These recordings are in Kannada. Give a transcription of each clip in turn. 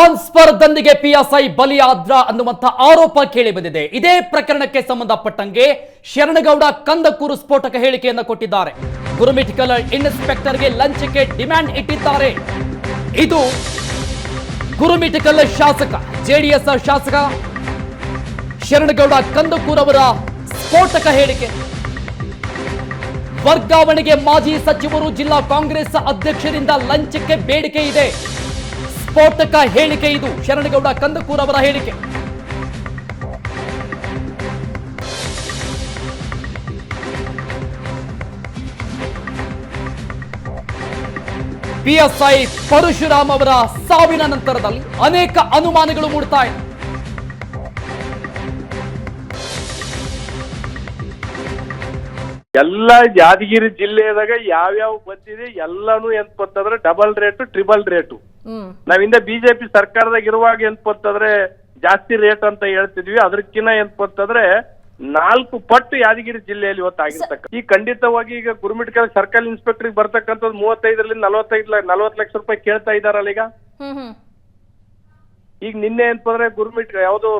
ಟ್ರಾನ್ಸ್ಫರ್ ದಂಧೆಗೆ ಪಿಎಸ್ಐ ಬಲಿಯಾದ್ರ ಅನ್ನುವಂತ ಆರೋಪ ಕೇಳಿ ಬಂದಿದೆ. ಇದೇ ಪ್ರಕರಣಕ್ಕೆ ಸಂಬಂಧಪಟ್ಟಂಗೆ ಶರಣಗೌಡ ಕಂದಕೂರು ಸ್ಫೋಟಕ ಹೇಳಿಕೆಯನ್ನು ಕೊಟ್ಟಿದ್ದಾರೆ. ಗುರುಮಿಠಕಲ್ ಇನ್ಸ್ಪೆಕ್ಟರ್ಗೆ ಲಂಚಕ್ಕೆ ಡಿಮ್ಯಾಂಡ್ ಇಟ್ಟಿದ್ದಾರೆ. ಇದು ಗುರುಮಿಠಕಲ್ ಶಾಸಕ ಜೆಡಿಎಸ್ ಶಾಸಕ ಶರಣಗೌಡ ಕಂದಕೂರು ಅವರ ಸ್ಫೋಟಕ ಹೇಳಿಕೆ. ವರ್ಗಾವಣೆಗೆ ಮಾಜಿ ಸಚಿವರು ಜಿಲ್ಲಾ ಕಾಂಗ್ರೆಸ್ ಅಧ್ಯಕ್ಷರಿಂದ ಲಂಚಕ್ಕೆ ಬೇಡಿಕೆ ಇದೆ. ಸ್ಫೋಟಕ ಹೇಳಿಕೆ ಇದು ಶರಣಗೌಡ ಕಂದಕೂರು ಅವರ ಹೇಳಿಕೆ. ಪಿಎಸ್ಐ ಪರಶುರಾಮ್ ಅವರ ಸಾವಿನ ನಂತರದಲ್ಲಿ ಅನೇಕ ಅನುಮಾನಗಳು ಮೂಡ್ತಾ ಇದೆ. ಎಲ್ಲ ಯಾದಗಿರಿ ಜಿಲ್ಲೆದಾಗ ಯಾವ್ಯಾವ ಬಂದಿದೆ ಎಲ್ಲಾನು ಎಂತಂದ್ರೆ ಡಬಲ್ ರೇಟು ಟ್ರಿಬಲ್ ರೇಟು. ನಾವಿಂದ ಬಿಜೆಪಿ ಸರ್ಕಾರದಾಗ ಇರುವಾಗ ಎಂತಂದ್ರೆ ಜಾಸ್ತಿ ರೇಟ್ ಅಂತ ಹೇಳ್ತಿದ್ವಿ. ಅದಕ್ಕಿಂತ ಎಂತಂದ್ರೆ 4 ಪಟ್ಟು ಯಾದಗಿರಿ ಜಿಲ್ಲೆಯಲ್ಲಿ ಇವತ್ತಾಗಿರ್ತಕ್ಕ. ಈ ಖಂಡಿತವಾಗಿ ಈಗ ಗುರುಮಿಠಕಲ್ ಸರ್ಕಲ್ ಇನ್ಸ್ಪೆಕ್ಟರ್ ಬರ್ತಕ್ಕಂಥದ್ದು 35ರಿಂದ 40 ಲಕ್ಷ ರೂಪಾಯಿ ಕೇಳ್ತಾ ಇದಾರಲ್ಲ ಈಗ. ಈಗ ನಿನ್ನೆ ಎಂತಂದ್ರೆ ಗುರುಮಿಠ ಯಾವ್ದೋ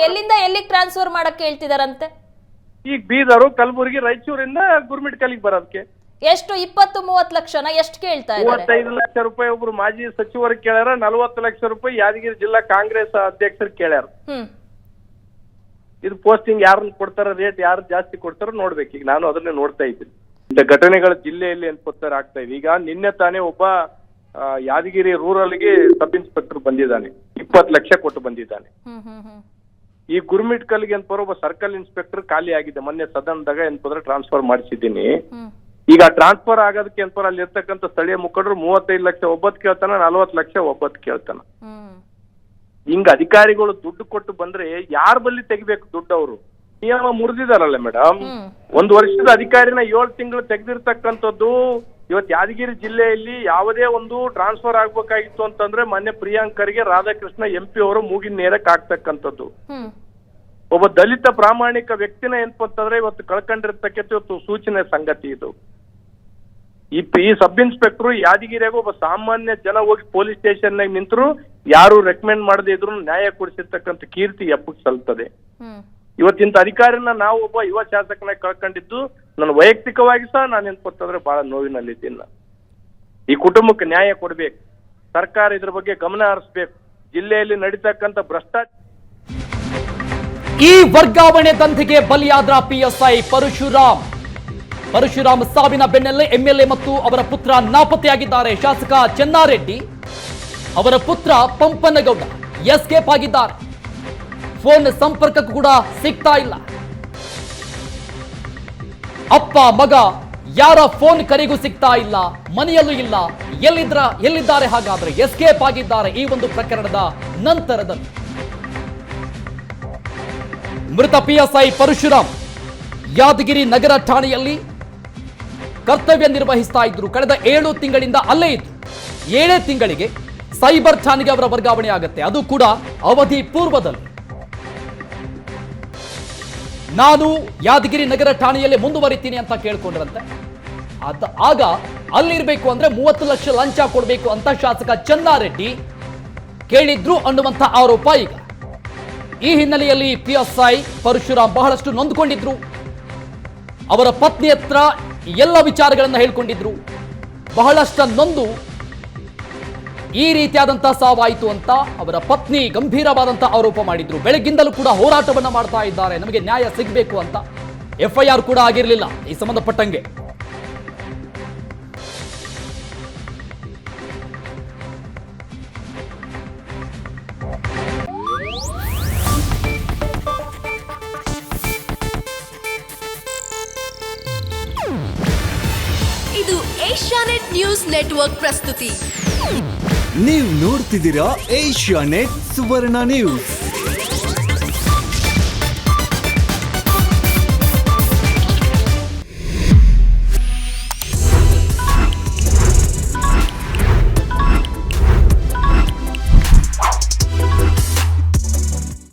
ಎಲ್ಲಿಂದ ಎಲ್ಲಿಗೆ ಟ್ರಾನ್ಸ್ಫರ್ ಮಾಡಕ್ ಹೇಳ್ತಿದಾರಂತೆ. ಈಗ ಬೀದರು ಕಲಬುರಗಿ ರಾಯಚೂರಿಂದ ಗುರುಮಿಠಕಲ್ಗೆ ಬರೋದಕ್ಕೆ ಎಷ್ಟು 20-30 ಲಕ್ಷನ ಎಷ್ಟು ಕೇಳ್ತಾ ಇದ್ದಾರೆ. 35 ಲಕ್ಷ ರೂಪಾಯಿ ಒಬ್ರು ಮಾಜಿ ಸಚಿವರು ಕೇಳ್ಯಾರ. 40 ಲಕ್ಷ ರೂಪಾಯಿ ಯಾದಗಿರಿ ಜಿಲ್ಲಾ ಕಾಂಗ್ರೆಸ್ ಅಧ್ಯಕ್ಷರು ಕೇಳ್ಯಾರ. ಇದು ಪೋಸ್ಟಿಂಗ್ ಯಾರನ್ನ ಕೊಡ್ತಾರ, ರೇಟ್ ಯಾರು ಜಾಸ್ತಿ ಕೊಡ್ತಾರ ನೋಡ್ಬೇಕು. ಈಗ ನಾನು ಅದನ್ನೇ ನೋಡ್ತಾ ಇದ್ದೀನಿ. ಇಂಥ ಘಟನೆಗಳ ಜಿಲ್ಲೆಯಲ್ಲಿ ಅನ್ಕೋತಾರೆ ಆಗ್ತಾ ಇದೆ. ಈಗ ನಿನ್ನೆ ತಾನೇ ಒಬ್ಬ ಯಾದಗಿರಿ ರೂರಲ್ಗೆ ಸಬ್ ಇನ್ಸ್ಪೆಕ್ಟರ್ ಬಂದಿದ್ದಾನೆ, 20 ಲಕ್ಷ ಕೊಟ್ಟು ಬಂದಿದ್ದಾನೆ. ಈ ಗುರುಮಿಠಕಲ್ಗೆ ಎಂತ ಒಬ್ಬ ಸರ್ಕಲ್ ಇನ್ಸ್ಪೆಕ್ಟರ್ ಖಾಲಿ ಆಗಿದೆ. ಮೊನ್ನೆ ಸದನದಾಗ ಎಂತಂದ್ರೆ ಟ್ರಾನ್ಸ್ಫರ್ ಮಾಡಿಸಿದ್ದೀನಿ. ಈಗ ಟ್ರಾನ್ಸ್ಫರ್ ಆಗೋದಕ್ಕೆ ಎಂತ ಅಲ್ಲಿ ಇರ್ತಕ್ಕಂಥ ಸ್ಥಳೀಯ ಮುಖಂಡರು 35 ಲಕ್ಷ ಒಬ್ಬತ್ ಕೇಳ್ತಾನ, 40 ಲಕ್ಷ ಒಬ್ಬತ್ ಕೇಳ್ತಾನ. ಹಿಂಗ ಅಧಿಕಾರಿಗಳು ದುಡ್ಡು ಕೊಟ್ಟು ಬಂದ್ರೆ ಯಾರ ಬಲ್ಲಿ ತೆಗಿಬೇಕು ದುಡ್ಡು? ಅವರು ನಿಯಮ ಮುರಿದಿದಾರಲ್ಲ ಮೇಡಮ್. 1 ವರ್ಷದ ಅಧಿಕಾರಿನ 7 ತಿಂಗಳು ತೆಗೆದಿರ್ತಕ್ಕಂಥದ್ದು. ಇವತ್ತು ಯಾದಗಿರಿ ಜಿಲ್ಲೆಯಲ್ಲಿ ಯಾವುದೇ ಒಂದು ಟ್ರಾನ್ಸ್ಫರ್ ಆಗ್ಬೇಕಾಗಿತ್ತು ಅಂತಂದ್ರೆ ಮೊನ್ನೆ ಪ್ರಿಯಾಂಕರ್ಗೆ ರಾಧಾಕೃಷ್ಣ MP ಅವರು ಮೂಗಿನ ನೇರಕ್ಕೆ ಆಗ್ತಕ್ಕಂಥದ್ದು. ಒಬ್ಬ ದಲಿತ ಪ್ರಾಮಾಣಿಕ ವ್ಯಕ್ತಿನ ಎಂತಂದ್ರೆ ಇವತ್ತು ಕಳ್ಕೊಂಡಿರ್ತಕ್ಕಂಥ ಇವತ್ತು ಸೂಚನೆ ಸಂಗತಿ ಇದು. ಈ ಸಬ್ ಇನ್ಸ್ಪೆಕ್ಟರ್ ಯಾದಗಿರಿಯಾಗ ಒಬ್ಬ ಸಾಮಾನ್ಯ ಜನ ಹೋಗಿ ಪೊಲೀಸ್ ಸ್ಟೇಷನ್ ನಾಗ ನಿಂತರು ಯಾರು ರೆಕಮೆಂಡ್ ಮಾಡದೇ ಇದ್ರು ನ್ಯಾಯ ಕೊಡಿಸಿರ್ತಕ್ಕಂಥ ಕೀರ್ತಿ ಎಪ್ಪಕ್ಕೆ ಸಲ್ತದೆ. ಇವತ್ತಿಂತ ಅಧಿಕಾರಿನ ನಾವು ಒಬ್ಬ ಯುವ ಶಾಸಕನಾಗಿ ಕಳ್ಕೊಂಡಿದ್ದು ನನ್ನ ವೈಯಕ್ತಿಕವಾಗಿ ಸಹ ನಾನು ಎಂತಂದ್ರೆ ಬಹಳ ನೋವಿನಲ್ಲಿದ್ದೀನಿ. ಈ ಕುಟುಂಬಕ್ಕೆ ನ್ಯಾಯ ಕೊಡ್ಬೇಕು. ಸರ್ಕಾರ ಇದ್ರ ಬಗ್ಗೆ ಗಮನ ಹರಿಸ್ಬೇಕು. ಜಿಲ್ಲೆಯಲ್ಲಿ ನಡೀತಕ್ಕಂಥ ಭ್ರಷ್ಟಾಚಾರ. ಈ ವರ್ಗಾವಣೆ ದಂಧೆಗೆ ಬಲಿಯಾದ ಪಿಎಸ್ಐ ಪರಶುರಾಮ್ ಸಾವಿನ ಬೆನ್ನಲ್ಲೇ MLA ಮತ್ತು ಅವರ ಪುತ್ರ ನಾಪತ್ತೆಯಾಗಿದ್ದಾರೆ. ಶಾಸಕ ಚೆನ್ನಾರೆಡ್ಡಿ ಅವರ ಪುತ್ರ ಪಂಪನಗೌಡ ಎಸ್ಕೇಪ್ ಆಗಿದ್ದಾರೆ. ಫೋನ್ ಸಂಪರ್ಕಕ್ಕೂ ಕೂಡ ಸಿಗ್ತಾ ಇಲ್ಲ. ಅಪ್ಪ ಮಗ ಯಾರ ಫೋನ್ ಕರೆಗೂ ಸಿಗ್ತಾ ಇಲ್ಲ, ಮನೆಯಲ್ಲೂ ಇಲ್ಲ. ಎಲ್ಲಿದ್ದಾರೆ? ಹಾಗಾದ್ರೆ ಎಸ್ಕೇಪ್ ಆಗಿದ್ದಾರೆ. ಈ ಒಂದು ಪ್ರಕರಣದ ನಂತರದಲ್ಲಿ ಮೃತ ಪಿಎಸ್ಐ ಪರಶುರಾಮ್ ಯಾದಗಿರಿ ನಗರ ಠಾಣೆಯಲ್ಲಿ ಕರ್ತವ್ಯ ನಿರ್ವಹಿಸ್ತಾ ಇದ್ರು. ಕಳೆದ 7 ತಿಂಗಳಿಂದ ಅಲ್ಲೇ ಇದ್ರು. 7 ತಿಂಗಳಿಗೆ ಸೈಬರ್ ಠಾಣೆಗೆ ಅವರ ವರ್ಗಾವಣೆ ಆಗುತ್ತೆ, ಅದು ಕೂಡ ಅವಧಿ ಪೂರ್ವದಲ್ಲಿ. ನಾನು ಯಾದಗಿರಿ ನಗರ ಠಾಣೆಯಲ್ಲಿ ಮುಂದುವರಿತೀನಿ ಅಂತ ಕೇಳ್ಕೊಂಡ್ರಂತೆ. ಆಗ ಅಲ್ಲಿರ್ಬೇಕು ಅಂದ್ರೆ 30 ಲಕ್ಷ ಲಂಚ ಕೊಡಬೇಕು ಅಂತ ಶಾಸಕ ಚೆನ್ನಾರೆಡ್ಡಿ ಕೇಳಿದ್ರು ಅನ್ನುವಂಥ ಆರೋಪ ಈಗ. ಈ ಹಿನ್ನೆಲೆಯಲ್ಲಿ ಪಿಎಸ್ಐ ಪರಶುರಾಮ್ ಬಹಳಷ್ಟು ನೊಂದ್ಕೊಂಡಿದ್ರು. ಅವರ ಪತ್ನಿ ಹತ್ರ ಎಲ್ಲ ವಿಚಾರಗಳನ್ನ ಹೇಳ್ಕೊಂಡಿದ್ರು. ಬಹಳಷ್ಟು ನೊಂದು ಈ ರೀತಿಯಾದಂತಹ ಸಾವಾಯಿತು ಅಂತ ಅವರ ಪತ್ನಿ ಗಂಭೀರವಾದಂತಹ ಆರೋಪ ಮಾಡಿದ್ರು. ಬೆಳಗ್ಗಿಂದಲೂ ಕೂಡ ಹೋರಾಟವನ್ನ ಮಾಡ್ತಾ ಇದ್ದಾರೆ, ನಮಗೆ ನ್ಯಾಯ ಸಿಗಬೇಕು ಅಂತ. FIR ಕೂಡ ಆಗಿರಲಿಲ್ಲ ಈ ಸಂಬಂಧಪಟ್ಟಂಗೆ. ಇದು ಏಷ್ಯಾನೆಟ್ ನ್ಯೂಸ್ ನೆಟ್ವರ್ಕ್ ಪ್ರಸ್ತುತಿ. ನೀವು ನೋಡ್ತಿದ್ದೀರಾ ಏಷ್ಯಾನೆಟ್ ಸುವರ್ಣ ನ್ಯೂಸ್.